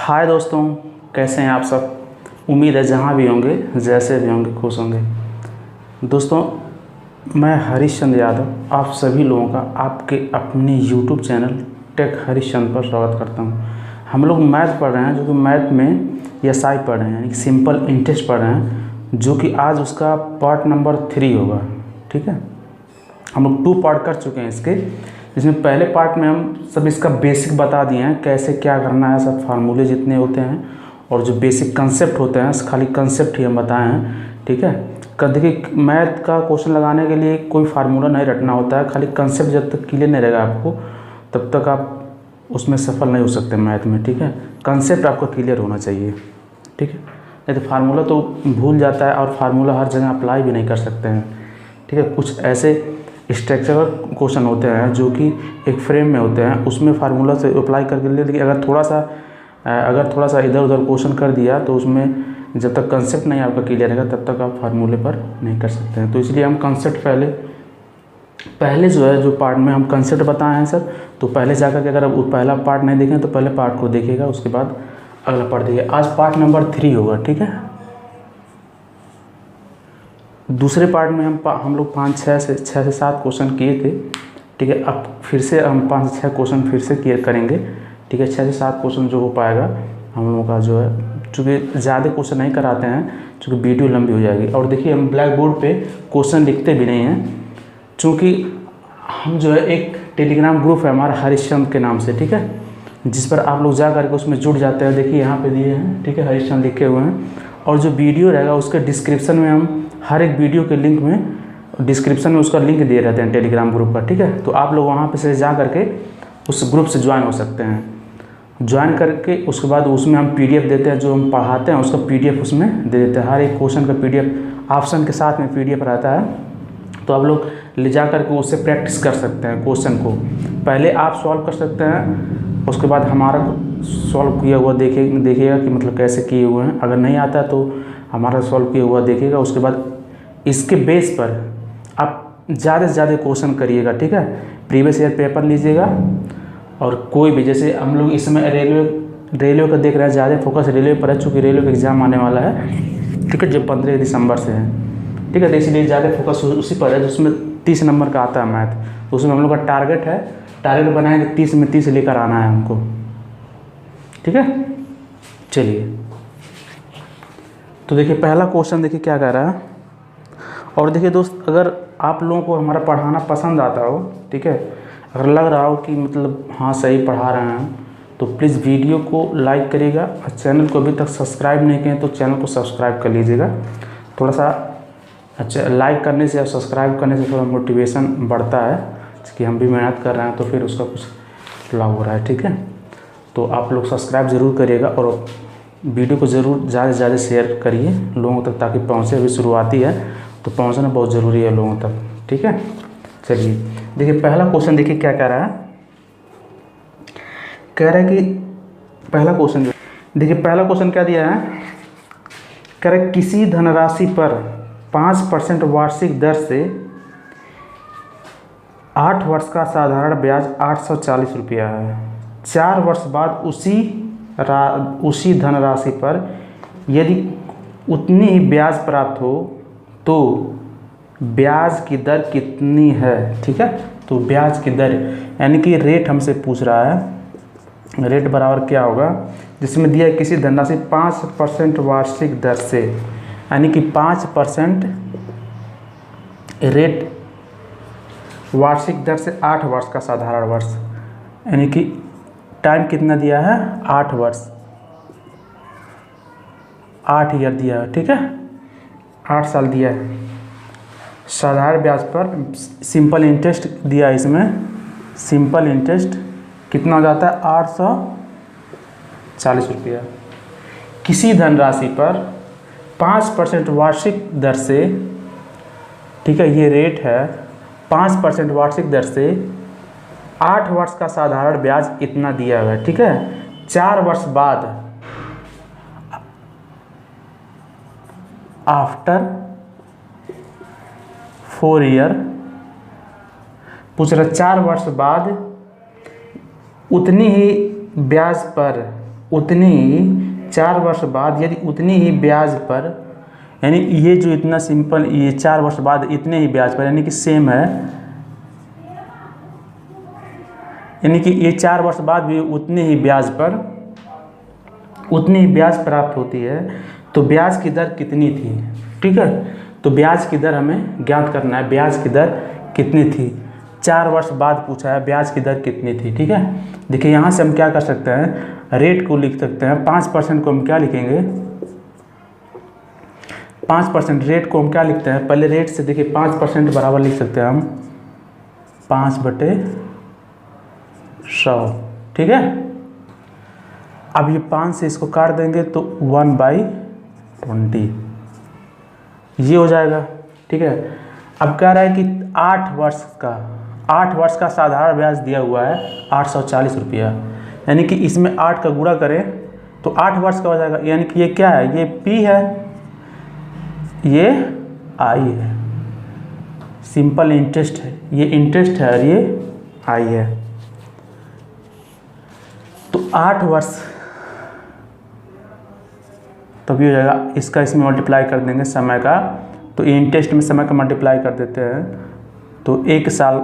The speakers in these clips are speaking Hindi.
हाय दोस्तों, कैसे हैं आप सब। उम्मीद है जहाँ भी होंगे, जैसे भी होंगे, खुश होंगे। दोस्तों, मैं हरीश चंद्र यादव आप सभी लोगों का आपके अपने YouTube channel take Harish Chandra पर स्वागत करता हूँ। हम लोग मैथ पढ़ रहे हैं, जो कि मैथ में एसआई पढ़ रहे हैं, यानी कि सिंपल इंटरेस्ट पढ़ रहे हैं, जो कि आज उसका पार्ट नंबर 3 होगा। ठीक है, हम लोग 2 पार्ट कर चुके हैं इसके, जिसमें पहले पार्ट में हम सब इसका बेसिक बता दिए हैं, कैसे क्या करना है, सब फार्मूले जितने होते हैं और जो बेसिक कंसेप्ट होते हैं, खाली कंसेप्ट ही हम बताए हैं। ठीक है, देखिए मैथ का क्वेश्चन लगाने के लिए कोई फार्मूला नहीं रटना होता है, खाली कंसेप्ट जब तक क्लियर नहीं रहेगा आपको, तब तक आप उसमें सफल नहीं हो सकते मैथ में। ठीक है, कंसेप्ट आपका क्लियर होना चाहिए। ठीक है, नहीं तो फार्मूला तो भूल जाता है और फार्मूला हर जगह अप्लाई भी नहीं कर सकते हैं। ठीक है, कुछ ऐसे स्ट्रक्चरल क्वेश्चन होते हैं जो कि एक फ्रेम में होते हैं, उसमें फार्मूला से अप्लाई करके ले, लेकिन अगर थोड़ा सा इधर उधर क्वेश्चन कर दिया तो उसमें जब तक कंसेप्ट नहीं आपका क्लियर रहेगा तब तक आप फार्मूले पर नहीं कर सकते हैं। तो इसलिए हम कंसेप्ट पहले जो है, जो पार्ट में हम कंसेप्ट बताए हैं सर, तो पहले जाकर के अगर आप पहला पार्ट नहीं देखें तो पहले पार्ट को देखिएगा, उसके बाद अगला पार्ट देखिए। आज पार्ट नंबर 3 होगा। ठीक है, दूसरे पार्ट में हम लोग 6 से 7 क्वेश्चन किए थे। ठीक है, अब फिर से हम 5 से 6 क्वेश्चन फिर से क्लियर करेंगे। ठीक है, 6 से 7 क्वेश्चन जो हो पाएगा हम लोगों का जो है, चूँकि ज़्यादा क्वेश्चन नहीं कराते हैं, चूँकि वीडियो लंबी हो जाएगी। और देखिए, हम ब्लैक बोर्ड पे क्वेश्चन लिखते भी नहीं हैं, चूँकि हम जो है एक टेलीग्राम ग्रुप है हमारा हरीशचंद्र के नाम से। ठीक है, जिस पर आप लोग जा करके उसमें जुड़ जाते हैं। देखिए यहाँ पे दिए हैं, ठीक है, हरीशचंद्र लिखे हुए हैं। और जो वीडियो रहेगा उसके डिस्क्रिप्शन में हम हर एक वीडियो के लिंक में डिस्क्रिप्शन में उसका लिंक दिए रहते हैं टेलीग्राम ग्रुप का। ठीक है, तो आप लोग वहाँ पे से जा करके उस ग्रुप से ज्वाइन हो सकते हैं। ज्वाइन करके उसके बाद उसमें हम पीडीएफ देते हैं, जो हम पढ़ाते हैं उसका पीडीएफ उसमें दे देते हैं। हर एक क्वेश्चन का पीडीएफ ऑप्शन के साथ में पीडीएफ रहता है, तो आप लोग ले जा करके उससे प्रैक्टिस कर सकते हैं। क्वेश्चन को पहले आप सॉल्व कर सकते हैं, उसके बाद हमारा सॉल्व किया हुआ देखिएगा कि मतलब कैसे किए हुए हैं। अगर नहीं आता तो हमारा सॉल्व किया हुआ देखिएगा, उसके बाद इसके बेस पर आप ज़्यादा से ज़्यादा क्वेश्चन करिएगा। ठीक है, प्रीवियस ईयर पेपर लीजिएगा, और कोई भी, जैसे हम लोग इस समय रेलवे का देख रहे हैं, ज़्यादा फोकस रेलवे पर है, चूँकि रेलवे का एग्ज़ाम आने वाला है। ठीक है, जो 15 दिसंबर से है। ठीक है, तो इसलिए ज़्यादा फोकस उसी पर है, जिसमें 30 नंबर का आता है मैथ। तो उसमें हम लोग का टारगेट बनाएंगे 30 में 30 लेकर आना है हमको। ठीक है, चलिए तो देखिए पहला क्वेश्चन देखिए क्या कह रहा है। और देखिए दोस्त, अगर आप लोगों को हमारा पढ़ाना पसंद आता हो, ठीक है, अगर लग रहा हो कि मतलब हाँ सही पढ़ा रहे हैं, तो प्लीज़ वीडियो को लाइक करिएगा, और चैनल को अभी तक सब्सक्राइब नहीं किए तो चैनल को सब्सक्राइब कर लीजिएगा। थोड़ा सा अच्छा लाइक करने से या सब्सक्राइब करने से थोड़ा मोटिवेशन बढ़ता है कि हम भी मेहनत कर रहे हैं, तो फिर उसका कुछ लाभ हो रहा है। ठीक है, तो आप लोग सब्सक्राइब ज़रूर करिएगा और वीडियो को ज़रूर ज़्यादा से ज़्यादा शेयर करिए लोगों तक, ताकि पहुँचे। अभी शुरुआती है तो पहुँचना बहुत ज़रूरी है लोगों तक। ठीक है, चलिए देखिए पहला क्वेश्चन देखिए क्या कह रहा है। कह रहा है कि पहला क्वेश्चन देखिए, पहला क्वेश्चन क्या दिया है। कह रहा है किसी धनराशि पर 5% वार्षिक दर से 8 वर्ष का साधारण ब्याज 840 रुपया है। 4 वर्ष बाद उसी धनराशि पर यदि उतनी ही ब्याज प्राप्त हो तो ब्याज की दर कितनी है। ठीक है, तो ब्याज की दर यानी कि रेट हमसे पूछ रहा है। रेट बराबर क्या होगा, जिसमें दिया है किसी धनराशि 5% वार्षिक दर से, यानी कि 5% रेट वार्षिक दर से 8 वर्ष का साधारण वर्ष, यानी कि टाइम कितना दिया है, 8 वर्ष, 8 ईयर दिया है। ठीक है, 8 साल दिया है। साधारण ब्याज पर सिंपल इंटरेस्ट दिया है, इसमें सिंपल इंटरेस्ट कितना हो जाता है, 840 रुपया। किसी धनराशि पर 5% वार्षिक दर से, ठीक है, ये रेट है, 5% वार्षिक दर से 8 वर्ष का साधारण ब्याज इतना दिया हुआ है। ठीक है, 4 वर्ष बाद आफ्टर 4 ईयर पूछ रहा, 4 वर्ष बाद उतनी ही ब्याज पर उतनी ही 4 वर्ष बाद यदि उतनी ही ब्याज पर, यानी ये जो इतना सिंपल, ये 4 वर्ष बाद इतने ही ब्याज पर, यानी कि सेम है, यानी कि ये 4 वर्ष बाद भी उतने ही ब्याज पर, उतनी ही ब्याज प्राप्त होती है, तो ब्याज की दर कितनी थी। ठीक है, तो ब्याज की दर हमें ज्ञात करना है, ब्याज की दर कितनी थी। 4 वर्ष बाद पूछा है ब्याज की दर कितनी थी। ठीक है, देखिए यहाँ से हम क्या कर सकते हैं, रेट को लिख सकते हैं। 5% को हम क्या लिखेंगे, 5% रेट को हम क्या लिखते हैं, पहले रेट से देखिए 5% बराबर लिख सकते हैं हम 5/100। ठीक है, अब ये 5 से इसको काट देंगे तो 1/20 ये हो जाएगा। ठीक है, अब कह रहा है कि 8 वर्ष का साधारण ब्याज दिया हुआ है 840 रुपया, यानी कि इसमें 8 का गुणा करें तो 8 वर्ष का हो जाएगा। यानी कि ये क्या है, ये P है, ये I है, सिंपल इंटरेस्ट है, ये इंटरेस्ट है और ये I है। तो 8 वर्ष तभी हो जाएगा, इसका इसमें मल्टीप्लाई कर देंगे समय का, तो इंटरेस्ट में समय का मल्टीप्लाई कर देते हैं, तो 1 साल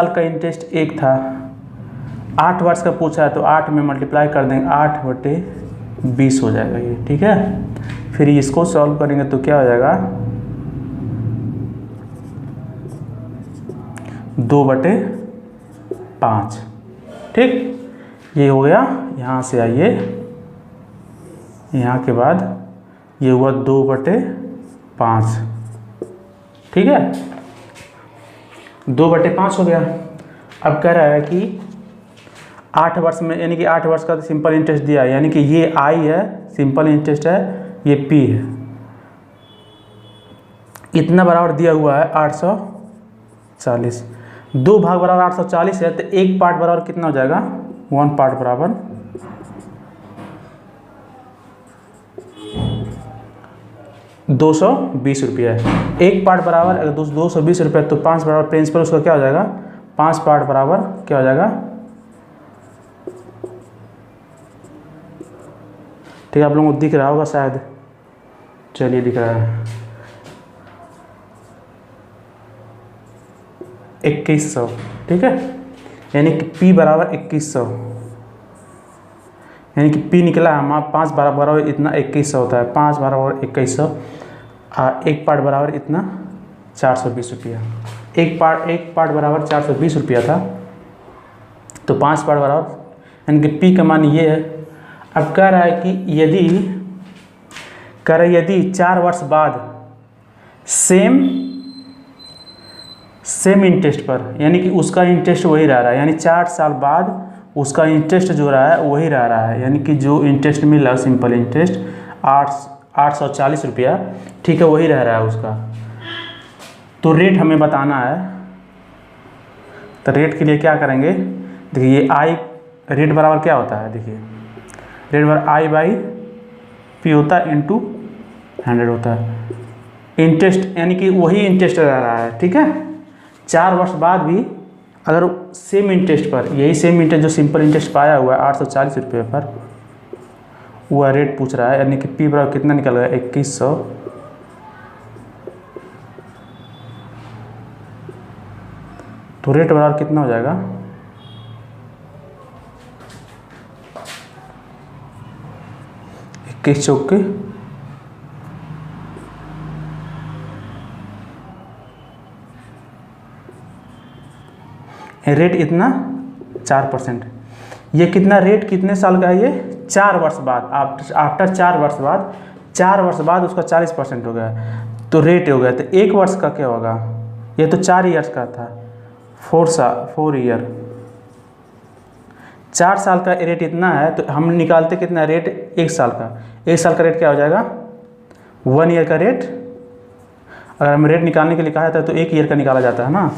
का इंटरेस्ट 1 था, 8 वर्ष का पूछा है तो 8 में मल्टीप्लाई कर देंगे, 8/20 हो जाएगा ये। ठीक है, फिर इसको सॉल्व करेंगे तो क्या हो जाएगा, 2/5। ठीक, ये हो गया। यहाँ से आइए, यहाँ के बाद ये हुआ 2/5। ठीक है, 2/5 हो गया। अब कह रहा है कि 8 वर्ष में, यानी कि 8 वर्ष का तो सिंपल इंटरेस्ट दिया है, यानी कि ये I है, सिंपल इंटरेस्ट है, ये P है, इतना बराबर दिया हुआ है 840। 2 भाग बराबर 840 है, तो 1 पार्ट बराबर कितना हो जाएगा, 1 पार्ट बराबर 220 रुपया है। 1 पार्ट बराबर अगर 220 रुपये, तो 5 बराबर प्रिंसिपल उसका क्या हो जाएगा, 5 पार्ट बराबर क्या हो जाएगा। ठीक है, आप लोगों को दिख रहा होगा शायद, चलिए दिख रहा है 2100। ठीक है, यानी कि P बराबर 2100, यानी कि P निकला हमारा 5 बराबर इतना 2100 होता है, 5 बराबर 2100, 1 पार्ट बराबर इतना 420 रुपया। 1 पार्ट बराबर 420 रुपया था, तो 5 पार्ट बराबर, यानी कि P का मान ये है। अब कह रहा है कि यदि 4 वर्ष बाद सेम इंटरेस्ट पर, यानी कि उसका इंटरेस्ट वही रह रहा है, यानी 4 साल बाद उसका इंटरेस्ट जो रहा है वही रह रहा है, यानी कि जो इंटरेस्ट मिल रहा है सिंपल इंटरेस्ट 840 रुपया, ठीक है, वही रह रहा है उसका। तो रेट हमें बताना है, तो रेट के लिए क्या करेंगे, देखिए ये I रेट बराबर क्या होता है, देखिए रेट बराबर I/P होता है इंटू 100 होता है। इंटरेस्ट यानी कि वही इंटरेस्ट रह रहा है। ठीक है, 4 वर्ष बाद भी अगर सेम इंटरेस्ट पर, यही सेम इंटरेस्ट जो सिंपल इंटरेस्ट पाया हुआ है 840 रुपये पर, वह रेट पूछ रहा है, यानी कि P बराबर कितना निकल गया 2100, तो रेट बराबर कितना हो जाएगा, किस चौक के रेट इतना 4%। ये कितना रेट कितने साल का है, ये 4 वर्ष बाद, आफ्टर 4 वर्ष बाद, 4 वर्ष बाद उसका 40% हो गया, तो रेट हो गया। तो 1 वर्ष का क्या होगा, ये तो 4 ईयर्स का था, 4 ईयर, 4 साल का रेट इतना है, तो हम निकालते कितना रेट 1 साल का। 1 साल का रेट क्या हो जाएगा, 1 ईयर का रेट। अगर हम रेट निकालने के लिए कहा जाता है तो 1 ईयर का निकाला जाता है ना,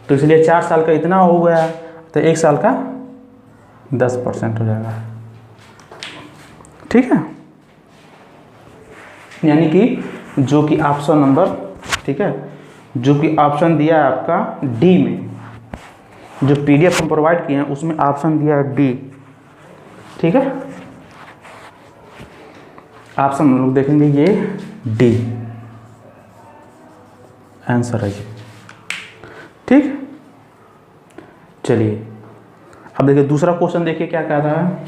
तो इसलिए 4 साल का इतना हो गया, तो 1 साल का 10% हो जाएगा। ठीक है, यानी कि जो कि ऑप्शन नंबर, ठीक है, जो कि ऑप्शन दिया है आपका डी में, जो PDF हम प्रोवाइड किए हैं उसमें ऑप्शन दिया है डी। ठीक। ठीक है, ऑप्शन हम लोग देखेंगे ये डी आंसर है ये। ठीक, चलिए अब देखिए दूसरा क्वेश्चन, देखिए क्या कह रहा है।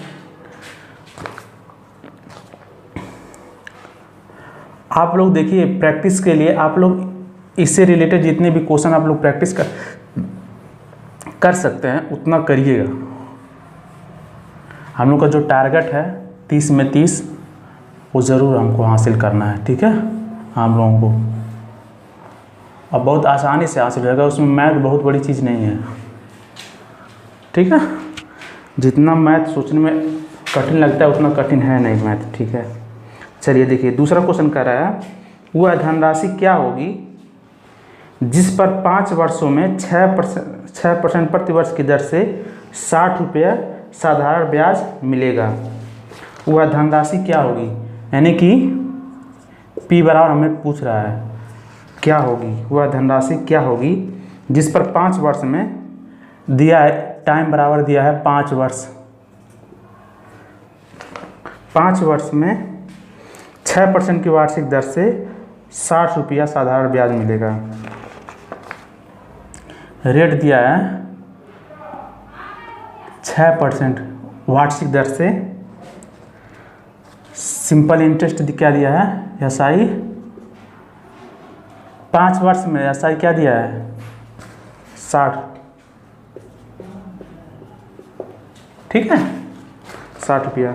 आप लोग देखिए प्रैक्टिस के लिए आप लोग इससे रिलेटेड जितने भी क्वेश्चन आप लोग प्रैक्टिस कर सकते हैं उतना करिएगा। हम लोग का जो टारगेट है 30 में 30 वो ज़रूर हमको हासिल करना है। ठीक है, हम लोगों को अब बहुत आसानी से हासिल हो जाएगा, उसमें मैथ बहुत बड़ी चीज़ नहीं है। ठीक है, जितना मैथ सोचने में कठिन लगता है उतना कठिन है नहीं मैथ। ठीक है, चलिए देखिए दूसरा क्वेश्चन कह रहा है, वह धनराशि क्या होगी जिस पर 5 वर्षों में 6% प्रति वर्ष की दर से 60 रुपया साधारण ब्याज मिलेगा। वह धनराशि क्या होगी, यानी कि P बराबर हमें पूछ रहा है क्या होगी, वह धनराशि क्या होगी जिस पर 5 वर्ष में दिया है, टाइम बराबर दिया है 5 वर्ष, 5 वर्ष में 6% की वार्षिक दर से 60 रुपया साधारण ब्याज मिलेगा। रेट दिया है 6% वार्षिक दर से, सिंपल इंटरेस्ट क्या दिया है एसआई, 5 वर्ष में एसआई क्या दिया है 60। ठीक है, 60 रुपया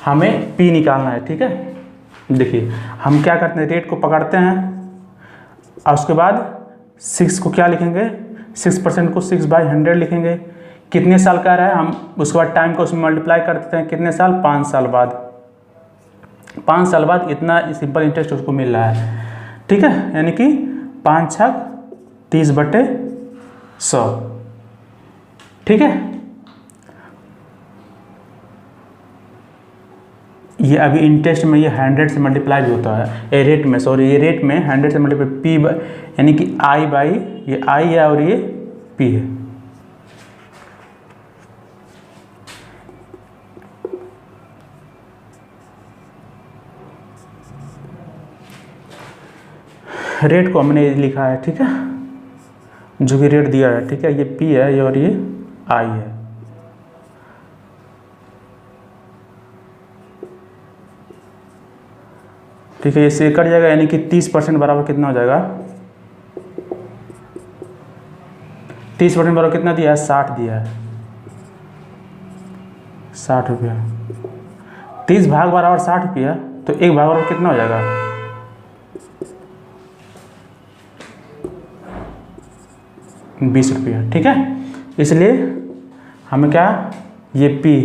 हमें पी निकालना है। ठीक है, देखिए हम क्या करते हैं, रेट को पकड़ते हैं और उसके बाद 6 को क्या लिखेंगे, 6% को 6/100 लिखेंगे। कितने साल का रहा है हम उसके बाद टाइम को उसमें मल्टीप्लाई कर देते हैं, कितने साल, 5 साल बाद, 5 साल बाद इतना सिंपल इंटरेस्ट उसको मिल रहा है। ठीक है, यानी कि 5 × 30/100। ठीक है, ये अभी इंटरेस्ट में ये 100 से मल्टीप्लाई भी होता है, ये रेट में, सॉरी ये रेट में 100 से मल्टीप्लाई पी यानी कि आई बाई ये आई है और ये पी है। रेट को हमने लिखा है। ठीक है, जो भी रेट दिया है। ठीक है, ये पी है ये और ये आई है। ठीक है, इससे कट जाएगा, यानी कि 30% बराबर कितना हो जाएगा, 30% बराबर कितना दिया है, 60 दिया है, 60 रुपया। 30 भाग बराबर 60 रुपया, तो 1 भाग बराबर कितना हो जाएगा, 20 रुपया। ठीक है, इसलिए हमें क्या, ये पी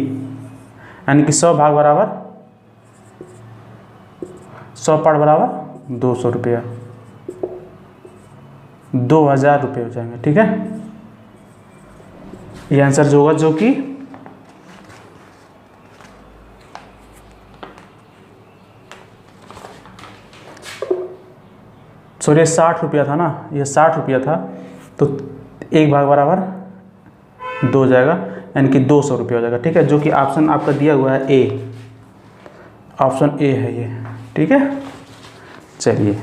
यानी कि 100 भाग बराबर 100 पार्ट बराबर 200 रुपया, 2000 रुपये हो जाएंगे। ठीक है, ये आंसर जो होगा, जो कि सॉरी 60 रुपया था ना, ये 60 रुपया था, तो 1 भाग बराबर 2 हो जाएगा, यानी कि 200 रुपया हो जाएगा। ठीक है, जो कि ऑप्शन आपका दिया हुआ है ए, ऑप्शन ए है ये। ठीक है, चलिए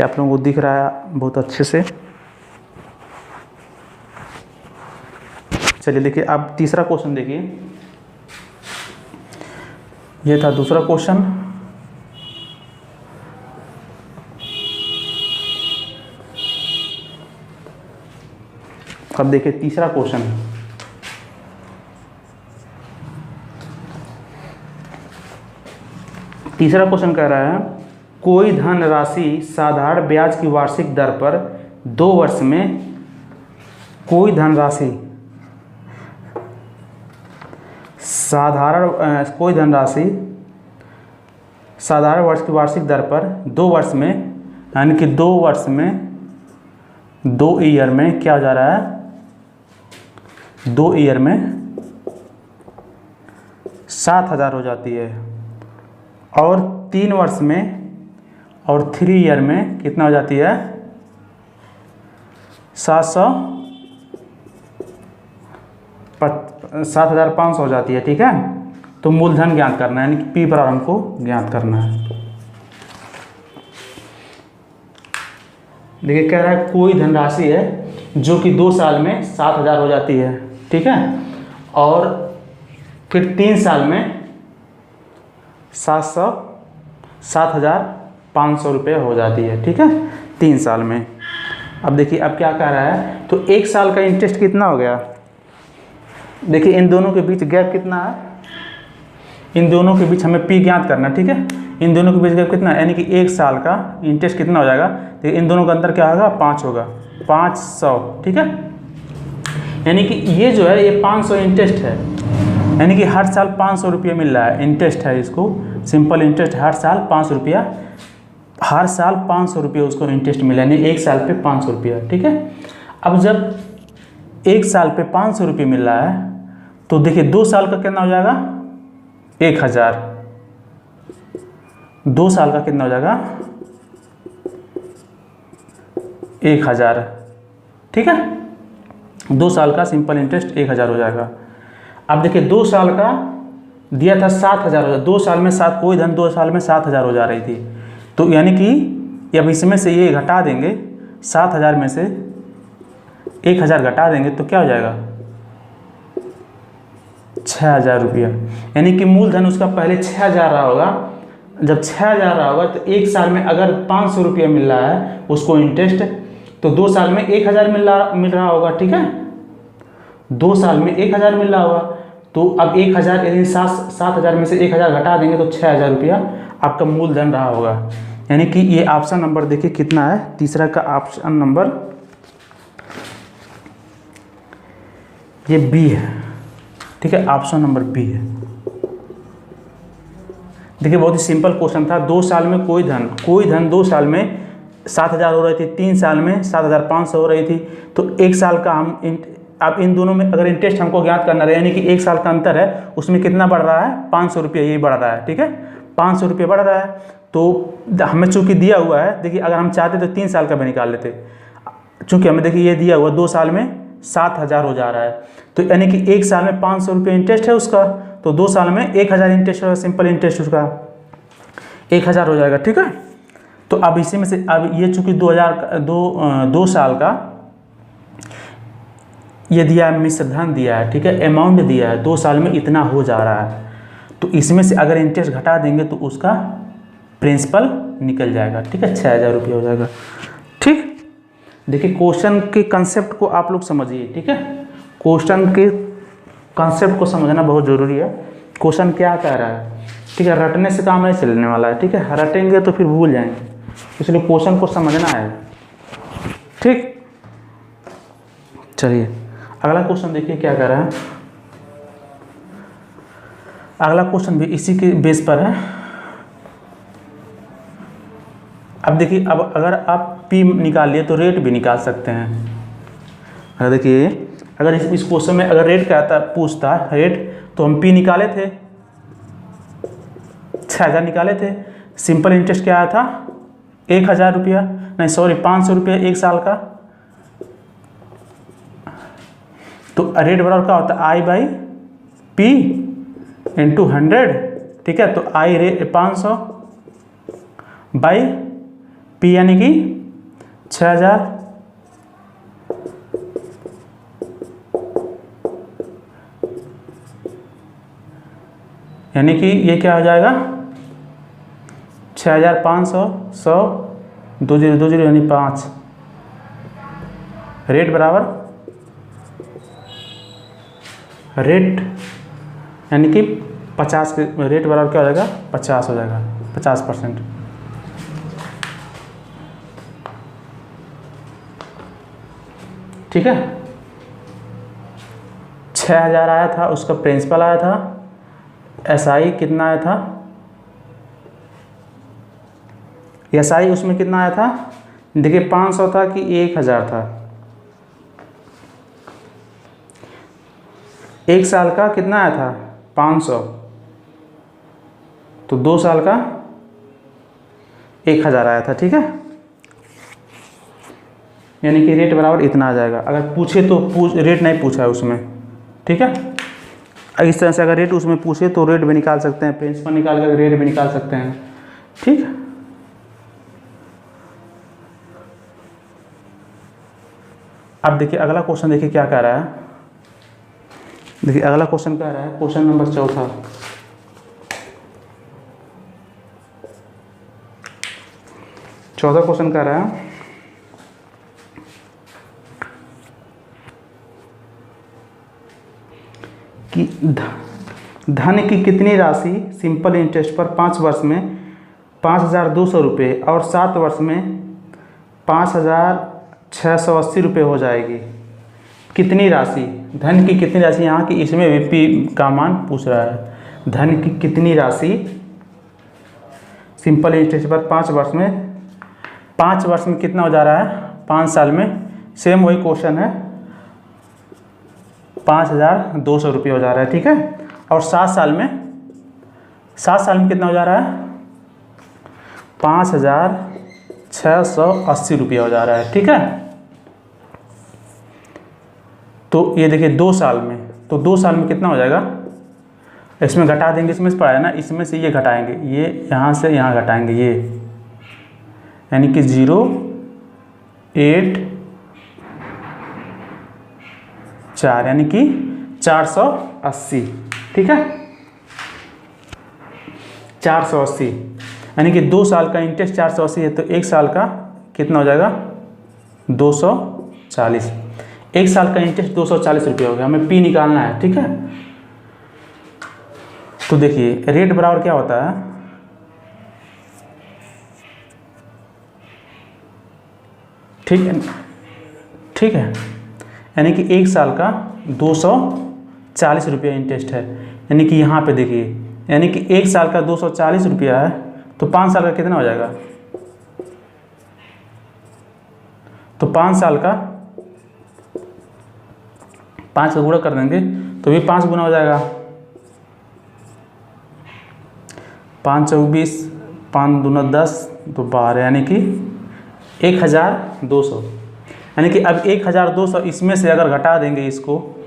आप लोगों को दिख रहा है बहुत अच्छे से। चलिए देखिए अब तीसरा क्वेश्चन देखिए, ये था दूसरा क्वेश्चन। अब देखिए तीसरा क्वेश्चन, तीसरा क्वेश्चन कह रहा है, कोई धन राशि साधारण ब्याज की वार्षिक दर पर 2 वर्ष में, कोई धन राशि साधारण वर्ष की वार्षिक दर पर 2 वर्ष में, यानी कि 2 वर्ष में, 2 ईयर में क्या हो जा रहा है, 2 ईयर में 7000 हो जाती है, और 3 वर्ष में और 3 ईयर में कितना हो जाती है, 7,500 हो जाती है, ठीक है। तो मूलधन ज्ञात करना है, यानी कि पी बराबर हमको ज्ञात करना है। देखिए कह रहा है कोई धनराशि है जो कि 2 साल में 7,000 हो जाती है, ठीक है, और फिर 3 साल में 7,500 रुपये हो जाती है, ठीक है, 3 साल में। अब देखिए अब क्या कह रहा है, तो 1 साल का इंटरेस्ट कितना हो गया। देखिए इन दोनों के बीच गैप कितना है, इन दोनों के बीच हमें पी ज्ञात करना, ठीक है। इन दोनों के बीच गैप कितना है, यानी कि 1 साल का इंटरेस्ट कितना हो जाएगा। तो इन दोनों का अंतर क्या होगा, 5 होगा, 500, ठीक है। यानी कि ये जो है ये 500 इंटरेस्ट है, यानी कि हर साल 500 रुपये मिल रहा है, इंटरेस्ट है, इसको सिंपल इंटरेस्ट, हर साल 500 रुपया, हर साल 500 रुपये उसको इंटरेस्ट मिला, यानी 1 साल पे 500 रुपया, ठीक है। अब जब 1 साल पे 500 रुपये मिल रहा है तो देखिए 2 साल का कितना हो जाएगा, 1,000, 2 साल का कितना हो जाएगा, 1,000, ठीक है। 2 साल का सिंपल इंटरेस्ट 1,000 हो जाएगा। अब देखिए 2 साल का दिया था 7,000 हो जाए, 2 साल में 7, कोई धन 2 साल में 7,000 हो जा रही थी, तो यानी कि अब इसमें से ये घटा देंगे, 7,000 में से 1,000 घटा देंगे तो क्या हो जाएगा, 6,000 रुपया। यानी कि मूलधन उसका पहले 6,000 रहा होगा, जब 6,000 रहा होगा तो 1 साल में अगर 500 रुपया मिल रहा है उसको इंटरेस्ट, तो 2 साल में 1,000 मिल रहा होगा, ठीक है। 2 साल में 1,000 मिल रहा होगा, तो अब 1,000 यदि 7,000 में से 1,000 घटा देंगे तो 6,000 रुपया आपका मूलधन रहा होगा। यानी कि ये ऑप्शन नंबर देखिए कितना है, तीसरा का ऑप्शन नंबर ये बी है, ठीक है, ऑप्शन नंबर बी है। देखिए बहुत ही सिंपल क्वेश्चन था। 2 साल में कोई धन 2 साल में 7,000 हो रही थी, 3 साल में 7,500 हो रही थी, तो 1 साल का हम अब इन दोनों में अगर इंटरेस्ट हमको ज्ञात करना रहे, यानी कि 1 साल का अंतर है, उसमें कितना बढ़ रहा है, 500 रुपये ये बढ़ रहा है, ठीक है, 500 रुपये बढ़ रहा है। तो हमें चूंकि दिया हुआ है, देखिए अगर हम चाहते तो 3 साल का भी निकाल लेते, चूंकि हमें देखिए ये दिया हुआ 2 साल में 7,000 हो जा रहा है, तो यानी कि 1 साल में 500 रुपये इंटरेस्ट है उसका, तो 2 साल में 1,000 इंटरेस्ट होगा, सिंपल इंटरेस्ट उसका 1,000 हो जाएगा, ठीक है। तो अब इसी में से अब ये चूंकि 2 साल का ये दिया है, मिश्रधन दिया है, ठीक है, अमाउंट दिया है, 2 साल में इतना हो जा रहा है, तो इसमें से अगर इंटरेस्ट घटा देंगे तो उसका प्रिंसिपल निकल जाएगा, ठीक है, 6,000 रुपये हो जाएगा, ठीक। देखिए क्वेश्चन के कंसेप्ट को आप लोग समझिए, ठीक है, क्वेश्चन के कंसेप्ट को समझना बहुत ज़रूरी है। क्वेश्चन क्या कह रहा है, ठीक है, रटने से काम नहीं चलने वाला है, ठीक है, रटेंगे तो फिर भूल जाएंगे, इसलिए क्वेश्चन को समझना है, ठीक। चलिए अगला क्वेश्चन देखिए क्या कह रहा है। अगला क्वेश्चन भी इसी के बेस पर है। अब देखिए अब अगर आप पी निकाल लिए तो रेट भी निकाल सकते हैं। अगर देखिए अगर इस क्वेश्चन में अगर रेट क्या पूछता रेट, तो हम पी निकाले थे, 6,000 निकाले थे। सिंपल इंटरेस्ट क्या आया था, 1,000 रुपया, नहीं सॉरी 500 रुपया 1 साल का। तो रेट बराबर क्या होता है, आई बाई पी इंटू 100, ठीक है। तो आई रेट 500 बाई पी यानी कि 6,000, यानी कि ये क्या हो जाएगा 6,500 100 20 यानी 5। रेट बराबर रेट यानी कि 50 के रेट बराबर क्या हो जाएगा 50 हो जाएगा, 50%। ठीक है, 6,000 आया था, उसका प्रिंसिपल आया था, एसआई कितना आया था, एसआई उसमें कितना आया था, देखिए 500 था कि 1,000 था। 1 साल का कितना आया था 500, तो 2 साल का 1,000 आया था। ठीक है, यानी कि रेट बराबर इतना आ जाएगा। अगर पूछे तो रेट नहीं पूछा है उसमें, ठीक है। इस तरह से अगर रेट उसमें पूछे तो रेट भी निकाल सकते हैं, प्रिंसिपल निकाल कर रेट भी निकाल सकते हैं, ठीक है। अब देखिए अगला क्वेश्चन, देखिए क्या कह रहा है। देखिए अगला क्वेश्चन कह रहा है, क्वेश्चन नंबर 4 क्वेश्चन कह रहा है कि धन की कितनी राशि सिंपल इंटरेस्ट पर 5 वर्ष में 5,200 रुपये और 7 वर्ष में 5,680 रुपये हो जाएगी। कितनी राशि, धन की कितनी राशि, यहाँ की इसमें भी पी का मान पूछ रहा है। धन की कितनी राशि सिंपल इंटरेस्ट पर 5 वर्ष में, 5 वर्ष में कितना हो जा रहा है, 5 साल में, सेम वही क्वेश्चन है, 5,200 रुपये हो जा रहा है, ठीक है। और 7 साल में, 7 साल में कितना हो जा रहा है, 5,680 रुपये हो जा रहा है, ठीक है। तो ये देखिए 2 साल में, तो 2 साल में कितना हो जाएगा, इसमें घटा देंगे, इसमें से पड़ा है ना, इसमें से ये घटाएंगे, ये यहाँ से यहाँ घटाएंगे, ये यानी कि 0.84 यानी कि 480, ठीक है, 480 यानी कि 2 साल का इंटरेस्ट 480 है, तो 1 साल का कितना हो जाएगा, 240। 1 साल का इंटरेस्ट 240 रुपये हो गया, हमें पी निकालना है, ठीक है। तो देखिए रेट बराबर क्या होता है, ठीक है, यानी कि 1 साल का 240 रुपया इंटरेस्ट है, यानी कि यहाँ पे देखिए, यानी कि 1 साल का 240 रुपया है, तो 5 साल का कितना हो जाएगा, तो 5 साल का 5 का गुणा कर देंगे तो भी 5 गुना हो जाएगा, 5 चौक 20, 5 दूना 10, तो 12, यानी कि 1,200। यानी कि अब 1,200 इसमें से अगर घटा देंगे इसको,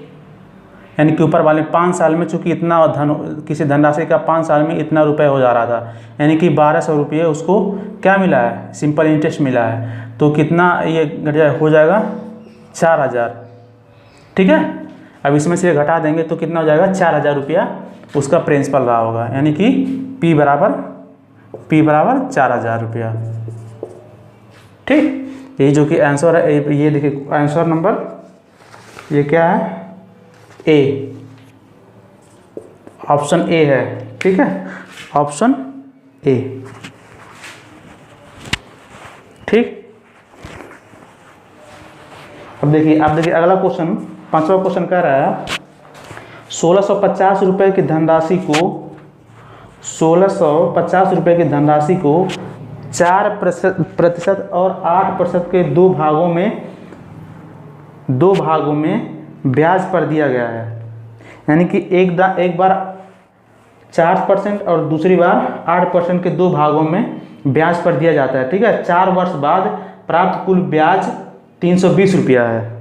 यानी कि ऊपर वाले 5 साल में चूंकि इतना धन, किसी धनराशि का 5 साल में इतना रुपए हो जा रहा था, यानी कि 1,200 रुपये उसको क्या मिला है, सिंपल इंटरेस्ट मिला है, तो कितना ये घट जाए, हो जाएगा 4,000, ठीक है। अब इसमें से घटा देंगे तो कितना हो जाएगा, 4,000 रुपया उसका प्रिंसिपल रहा होगा, यानी कि P बराबर 4,000 रुपया, ठीक। ये जो कि आंसर है, ये देखिए आंसर नंबर, ये क्या है, ए, ऑप्शन ए है, ठीक है, ऑप्शन ए, ठीक। अब देखिए अगला क्वेश्चन, 5वां क्वेश्चन कह रहा है 1,650 रुपये की धनराशि को, 1,650 रुपये की धनराशि को 4% और 8% के दो भागों में ब्याज पर दिया गया है। यानी कि एक बार 4% और दूसरी बार 8% के दो भागों में ब्याज पर दिया जाता है, ठीक है। 4 वर्ष बाद प्राप्त कुल ब्याज 320 रुपया है।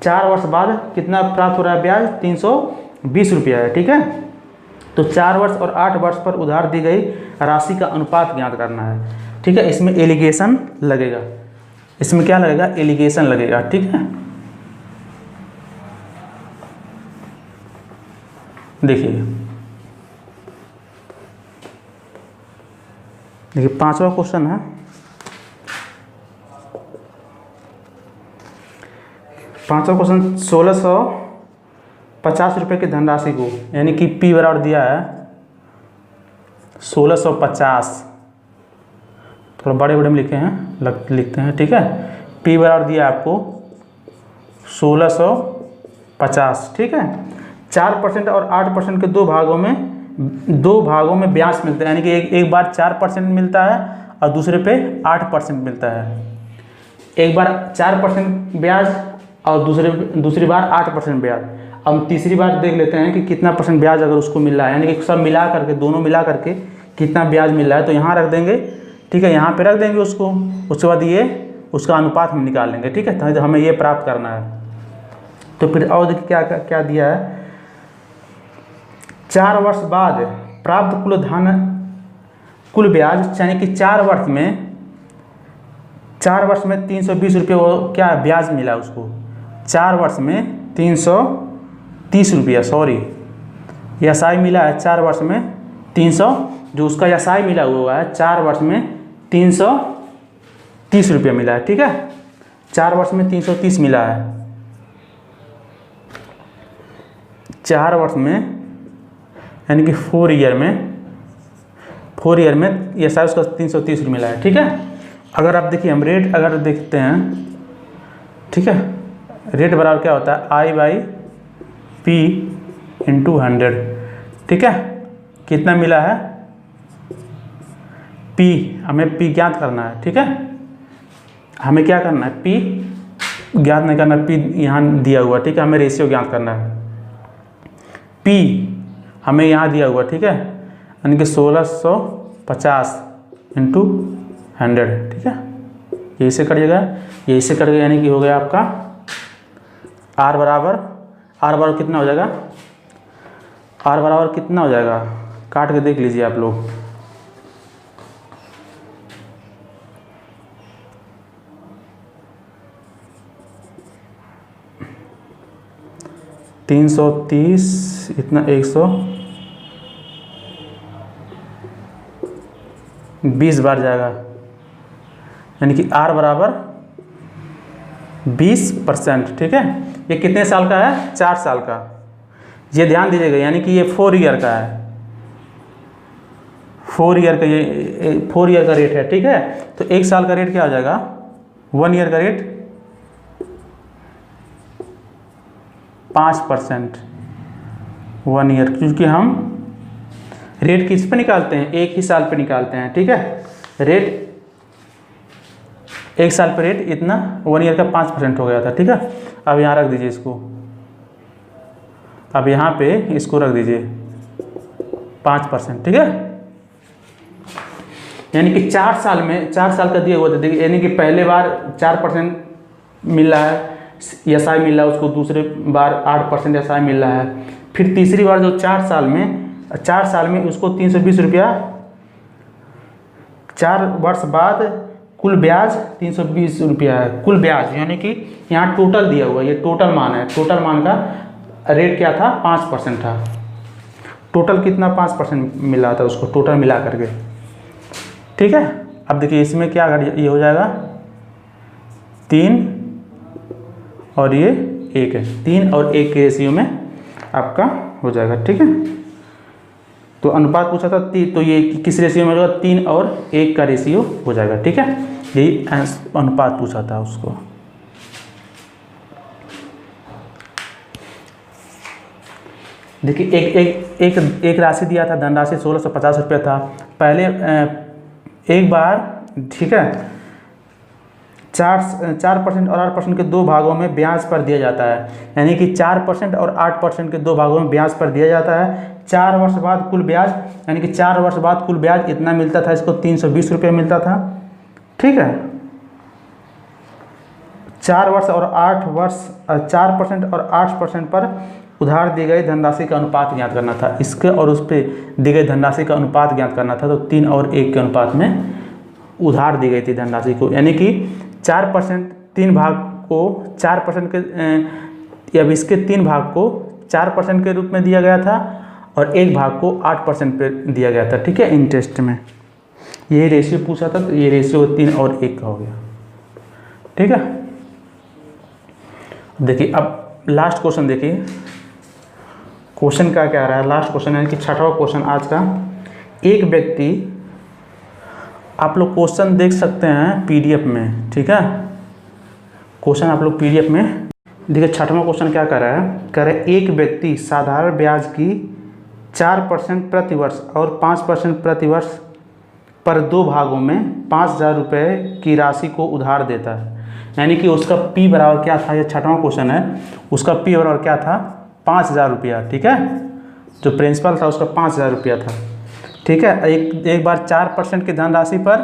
4 वर्ष बाद कितना प्राप्त हो रहा है ब्याज, 320 रुपया है, ठीक है। तो 4 वर्ष और 8 वर्ष पर उधार दी गई राशि का अनुपात ज्ञात करना है, ठीक है। इसमें एलिगेशन लगेगा, इसमें क्या लगेगा, एलिगेशन लगेगा, ठीक है। देखिए 5वां क्वेश्चन है, 5वां क्वेश्चन 1,650 रुपये की धनराशि को, यानी कि P बराबर दिया है 1,650, थोड़ा बड़े में लिखे हैं, लिखते हैं, ठीक है। P बराबर दिया आपको 1,650, ठीक है। 4% और 8% के दो भागों में ब्याज मिलता है, यानी कि एक बार 4% मिलता है और दूसरे पे 8% मिलता है। एक बार 4% ब्याज और दूसरी बार 8% ब्याज। अब हम तीसरी बार देख लेते हैं कि कितना परसेंट ब्याज अगर उसको मिल रहा है, यानी कि सब मिला करके, दोनों मिला करके कितना ब्याज मिल रहा है, तो यहाँ रख देंगे, ठीक है, यहाँ पे रख देंगे उसको। उसके बाद ये उसका अनुपात हम निकाल लेंगे, ठीक है। तो हमें ये प्राप्त करना है। तो फिर और देखिए क्या क्या दिया है, 4 वर्ष बाद प्राप्त कुल ब्याज, यानी कि 4 वर्ष में 320 रुपये वो क्या ब्याज मिला उसको, 4 वर्ष में 330 रुपया, सॉरी एसआई मिला है 4 वर्ष में 300, जो उसका एसआई मिला हुआ है 4 वर्ष में 330 रुपया मिला है। ठीक है, 4 वर्ष में 330 मिला है, 4 वर्ष में यानी कि 4 ईयर में एसआई उसका 330 रुपये मिला है। ठीक है, अगर आप देखिए हम रेट अगर देखते हैं, ठीक है, रेट बराबर क्या होता है I/P × 100। ठीक है, कितना मिला है P, हमें P ज्ञात करना है। ठीक है, हमें क्या करना है, P ज्ञात नहीं करना, P यहाँ दिया हुआ। ठीक है, हमें रेशियो ज्ञात करना है, P हमें यहाँ दिया हुआ। ठीक है, यानी कि 1650 × 100। ठीक है, यही से करिएगा, यही से करिएगा, यानी कि हो गया आपका R बराबर कितना हो जाएगा, R बराबर कितना हो जाएगा, काट के देख लीजिए आप लोग। $330 इतना 120 बार जाएगा, यानी कि R बराबर 20%। ठीक है, ये कितने साल का है, 4 साल का, ये ध्यान दीजिएगा, यानी कि ये 4 ईयर का है, 4 ईयर का, ये 4 ईयर का रेट है। ठीक है, तो 1 साल का रेट क्या हो जाएगा, 1 ईयर का रेट 5%, 1 ईयर, क्योंकि हम रेट किस पे निकालते हैं, 1 ही साल पे निकालते हैं। ठीक है, रेट 1 साल पे रेट इतना, 1 ईयर का 5% हो गया था। ठीक है, अब यहाँ रख दीजिए इसको, अब यहाँ पे इसको रख दीजिए 5%। ठीक है, यानी कि 4 साल में, 4 साल का दिया हुआ था, देखिए, यानी कि पहले बार 4% मिल रहा है एसआई मिल रहा है उसको, दूसरे बार 8% एसआई मिल रहा है, फिर तीसरी बार जो 4 साल में उसको 320 रुपया, 4 वर्ष बाद कुल ब्याज 320 रुपया है, कुल ब्याज, यानी कि यहाँ टोटल दिया हुआ, ये टोटल मान है, टोटल मान का रेट क्या था, 5% था, टोटल कितना 5% मिला था उसको, टोटल मिला करके। ठीक है, अब देखिए इसमें क्या ये हो जाएगा 3 और ये 1 है, 3 और 1 के रेशियो में आपका हो जाएगा। ठीक है, तो अनुपात पूछा था, तो ये किस रेशियो में होगा, 3 और 1 का रेशियो हो जाएगा। ठीक है, यही अनुपात पूछा था उसको। देखिए एक राशि दिया था, धनराशि 1650 रुपया था, पहले एक बार, ठीक है, 4% और 8% के 2 भागों में ब्याज पर दिया जाता है, यानी कि 4% और 8% के 2 भागों में ब्याज पर दिया जाता है। 4 वर्ष बाद कुल ब्याज, यानी कि 4 वर्ष बाद कुल ब्याज इतना मिलता था, इसको 320 रुपये मिलता था। ठीक है, 4% और 8% पर उधार दी गई धनराशि का अनुपात ज्ञात करना था, इसके और उस पर दी गई धनराशि का अनुपात ज्ञात करना था। तो 3 और 1 के अनुपात में उधार दी गई थी धनराशि को, यानी कि 4%, 3 भाग को 4% के, अब इसके 3 भाग को 4% के रूप में दिया गया था और 1 भाग को 8% पे दिया गया था। ठीक है, इंटरेस्ट में यही रेशियो पूछा था, तो ये रेशियो 3 और 1 का हो गया। ठीक है, देखिए अब लास्ट क्वेश्चन देखिए, क्वेश्चन का क्या रहा है, लास्ट क्वेश्चन है कि 6वां क्वेश्चन आज का। एक व्यक्ति, आप लोग क्वेश्चन देख सकते हैं पीडीएफ में। ठीक है, क्वेश्चन आप लोग पीडीएफ में देखिए। 6वां क्वेश्चन क्या कर रहा है, कह रहे एक व्यक्ति साधारण ब्याज की 4% प्रति वर्ष और 5% प्रति वर्ष पर 2 भागों में 5000 रुपये की राशि को उधार देता है, यानी कि उसका पी बराबर क्या था, ये 6वां क्वेश्चन है, उसका पी बराबर क्या था, 5000 रुपया। ठीक है, जो प्रिंसिपल था उसका 5000 रुपया था। ठीक है, एक बार 4% की धनराशि पर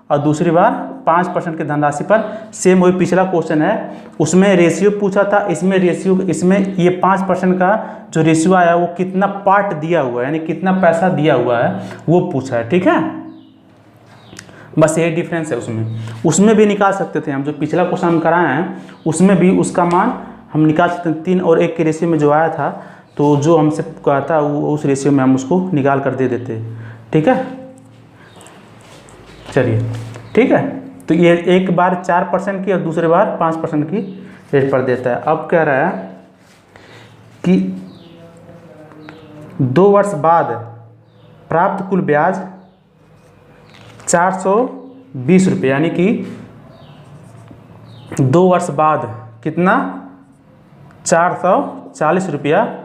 और दूसरी बार 5% की धनराशि पर। सेम वही पिछला क्वेश्चन है, उसमें रेशियो पूछा था, इसमें रेशियो, इसमें ये 5% का जो रेशियो आया वो कितना पार्ट दिया हुआ है, यानी कितना पैसा दिया हुआ है वो पूछा है। ठीक है, बस यही डिफरेंस है। उसमें भी निकाल सकते थे हम, जो पिछला क्वेश्चन हम कराए हैं उसमें भी उसका मान हम निकाल सकते हैं। 3 और 1 के रेशियो में जो आया था, तो जो हमसे कहा था वो उस रेशियो में हम उसको निकाल कर दे देते। ठीक है, चलिए ठीक है। तो ये एक बार 4% की और दूसरे बार 5% की रेट पर देता है। अब कह रहा है कि 2 वर्ष बाद प्राप्त कुल ब्याज 420 रुपये, यानी कि 2 वर्ष बाद कितना 440 रुपया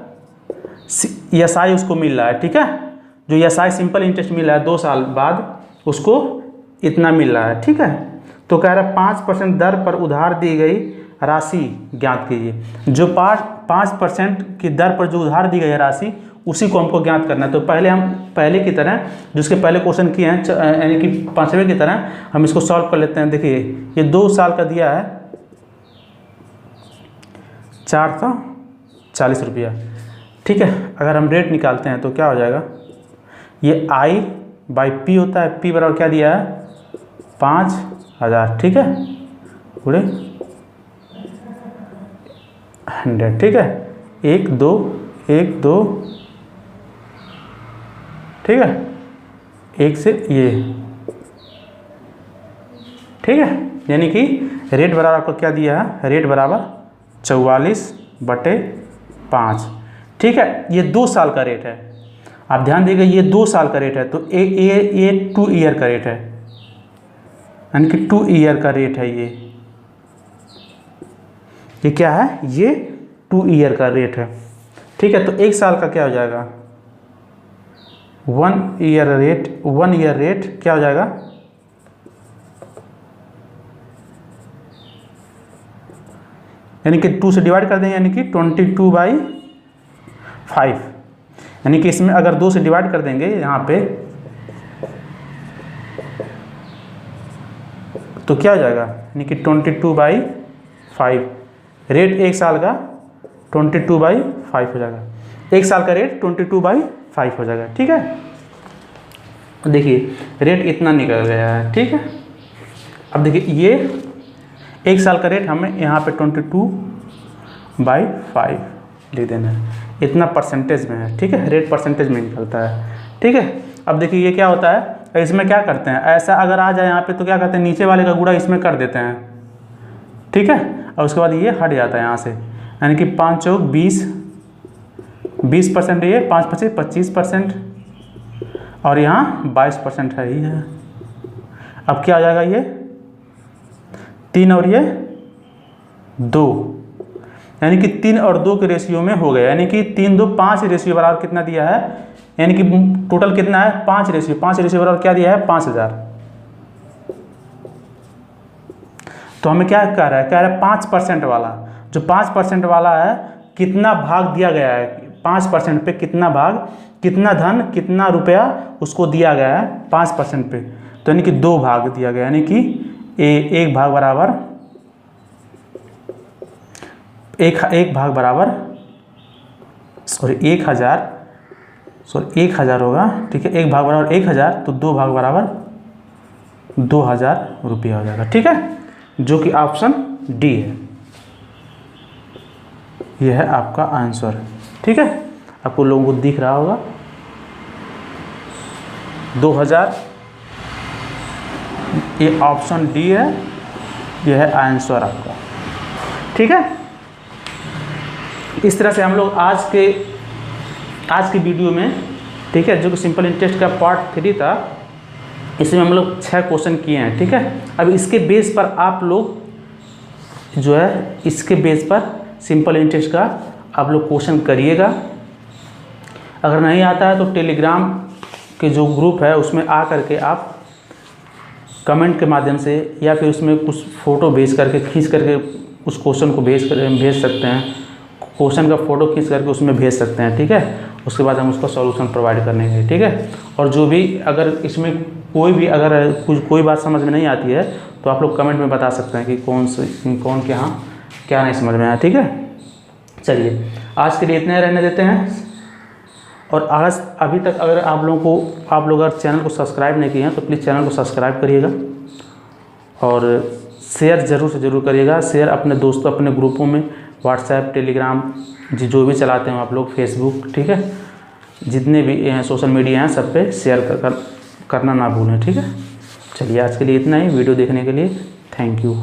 ESI उसको मिल रहा है। ठीक है, जो ESI सिंपल इंटरेस्ट मिल रहा है 2 साल बाद उसको इतना मिल रहा है। ठीक है, तो कह रहा है 5% दर पर उधार दी गई राशि ज्ञात कीजिए। जो 5% की दर पर जो उधार दी गई राशि उसी को हमको ज्ञात करना है। तो पहले हम पहले की तरह जिसके पहले क्वेश्चन किए हैं, यानी कि 5वें की तरह हम इसको सॉल्व कर लेते हैं। देखिए ये 2 साल का दिया है 440 रुपया। ठीक है, अगर हम रेट निकालते हैं तो क्या हो जाएगा, ये I/P होता है। P बराबर क्या दिया है 5000। ठीक है, पूरे 100। ठीक है, 1 2 1 2, ठीक है, 1 से ये। ठीक है, यानी कि रेट बराबर आपको क्या दिया है, रेट बराबर 44/5। ठीक है, ये 2 साल का रेट है। आप ध्यान दीजिएगा, ये 2 साल का रेट है, तो ये 2 ईयर का रेट है, यानी कि 2 ईयर का रेट है। ये क्या है, ये 2 ईयर का रेट है। ठीक है, तो 1 साल का क्या हो जाएगा, 1 ईयर रेट क्या हो जाएगा, यानी कि 2 से डिवाइड कर देंगे, यानी कि 22/5। यानी कि इसमें अगर 2 से डिवाइड कर देंगे यहाँ पे, तो क्या हो जाएगा, यानी कि 22/5। रेट 1 साल का 22/5 हो जाएगा। 1 साल का रेट 22/5 हो जाएगा। ठीक है, देखिए रेट इतना निकल गया है। ठीक है, अब देखिए ये 1 साल का रेट हमें यहाँ पे 22/5 लिख देना है, इतना परसेंटेज में है। ठीक है, रेट परसेंटेज में निकलता है। ठीक है, अब देखिए ये क्या होता है, इसमें क्या करते हैं, ऐसा अगर आ जाए यहाँ पे तो क्या करते हैं, नीचे वाले का गुणा इसमें कर देते हैं। ठीक है, और उसके बाद ये हट जाता है यहाँ से, यानी कि 5 चौक 20, 20%, ये 5 25 25%, और यहाँ 22% है ही है। अब क्या आ जाएगा, ये 3 और ये 2, यानी कि 3 और 2 के रेशियो में हो गया, यानी कि 3 2 5 रेशियो बराबर कितना दिया है, यानी कि टोटल कितना है 5 रेशियो। 5 रेशियो बराबर क्या दिया है 5000। तो हमें क्या कह रहा है 5% वाला, जो 5% वाला है कितना भाग दिया गया है, 5% पे कितना भाग, कितना धन, कितना रुपया उसको दिया गया है 5% पे, तो यानी कि 2 भाग दिया गया, यानी कि एक भाग बराबर एक भाग बराबर 1000 होगा। ठीक है, 1 भाग बराबर 1000, तो 2 भाग बराबर 2000 रुपया हो जाएगा। ठीक है, जो कि ऑप्शन डी है, यह है आपका आंसर। ठीक है, आपको लोगों को दिख रहा होगा 2000, ये ऑप्शन डी है, यह है आंसर आपका। ठीक है, इस तरह से हम लोग आज की वीडियो में, ठीक है, जो कि सिंपल इंटरेस्ट का पार्ट 3 था, इसमें हम लोग 6 क्वेश्चन किए हैं। ठीक है, अब इसके बेस पर आप लोग जो है, इसके बेस पर सिंपल इंटरेस्ट का आप लोग क्वेश्चन करिएगा। अगर नहीं आता है तो टेलीग्राम के जो ग्रुप है उसमें आ करके आप कमेंट के माध्यम से, या फिर उसमें कुछ फ़ोटो भेज करके, खींच करके उस क्वेश्चन को भेज सकते हैं। क्वेश्चन का फ़ोटो खींच करके उसमें भेज सकते हैं। ठीक है, उसके बाद हम उसका सॉल्यूशन प्रोवाइड करेंगे। ठीक है, और जो भी अगर इसमें कोई भी अगर कोई बात समझ में नहीं आती है तो आप लोग कमेंट में बता सकते हैं कि कौन के यहाँ क्या नहीं समझ में आया। ठीक है, चलिए आज के लिए इतने रहने देते हैं। और आज अभी तक अगर आप लोग अगर चैनल को सब्सक्राइब नहीं किए हैं तो प्लीज़ चैनल को सब्सक्राइब करिएगा और शेयर ज़रूर से ज़रूर करिएगा। शेयर अपने दोस्तों, अपने ग्रुपों में, व्हाट्सएप, टेलीग्राम जो भी चलाते हैं आप लोग, फेसबुक, ठीक है, जितने भी सोशल मीडिया हैं सब पे शेयर करना ना भूलें। ठीक है, चलिए आज के लिए इतना ही। वीडियो देखने के लिए थैंक यू।